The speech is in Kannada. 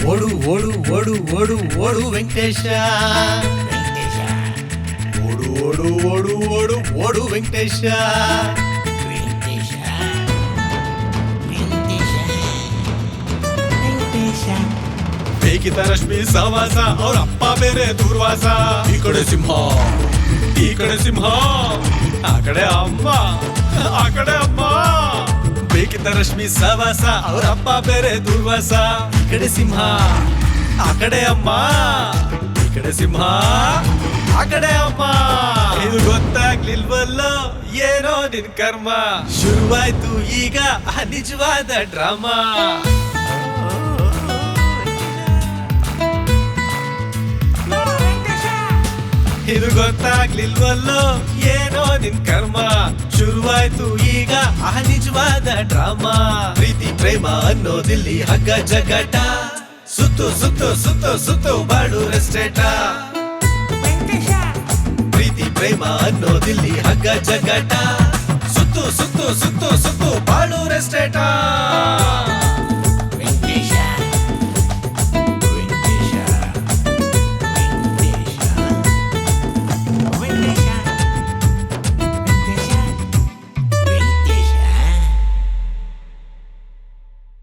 ಓಡು ಓಡು ಓಡು ಓಡು ಓಡು ವೆಂಕಟೇಶ ಓಡು ಓಡು ಓಡು ಓಡು ಓಡು ವೆಂಕಟೇಶ ಬೇಕಿದ್ದ ರಶ್ಮಿ ಸವಾಸ ಅವ್ರ ಅಪ್ಪ ಬೇರೆ ದೂರ್ವಾಸ ಈ ಕಡೆ ಸಿಂಹ ಈ ಕಡೆ ಸಿಂಹ ಆ ಕಡೆ ಅಮ್ಮ ಆ ಕಡೆ ಅಮ್ಮ ಬೇಕಿದ್ದ ರಶ್ಮಿ ಸವಾಸ ಅವ್ರ ಅಪ್ಪ ಬೇರೆ ದೂರ್ವಾಸ ಈ ಕಡೆ ಸಿಂಹ ಆ ಕಡೆ ಅಮ್ಮ ಈ ಕಡೆ ಸಿಂಹ ಆ ಕಡೆ ಅಮ್ಮ ಇದು ಗೊತ್ತಾಗ್ಲಿಲ್ವಲ್ಲ ಏನೋ ನಿನ್ ಕರ್ಮ ಶುರುವಾಯ್ತು ಈಗ ಆ ನಿಜವಾದ ಡ್ರಾಮಾ ಇದು ಗೊತ್ತಾಗ್ಲಿಲ್ವಲ್ಲೋ ಏನೋ ನಿನ್ ಕರ್ಮ ಶುರುವಾಯ್ತು ಈಗ ಆ ನಿಜವಾದ ಡ್ರಾಮಾ ಪ್ರೀತಿ ಪ್ರೇಮ ಅನ್ನೋದಿಲ್ಲಿ ಹಗ್ಗ ಜಗಟ ಸುತ್ತು ಸುತ್ತು ಸುತ್ತು ಸುತ್ತು ಬಾಡು ರೆಸ್ಟೇಟ ಪ್ರೀತಿ ಪ್ರೇಮ ಅನ್ನೋದಿಲ್ಲಿ ಹಗ್ಗ ಜಗಟ ಸುತ್ತು ಸುತ್ತು ಸುತ್ತು ಸುತ್ತು ಬಾಳು ರೆಸ್ಟೇಟ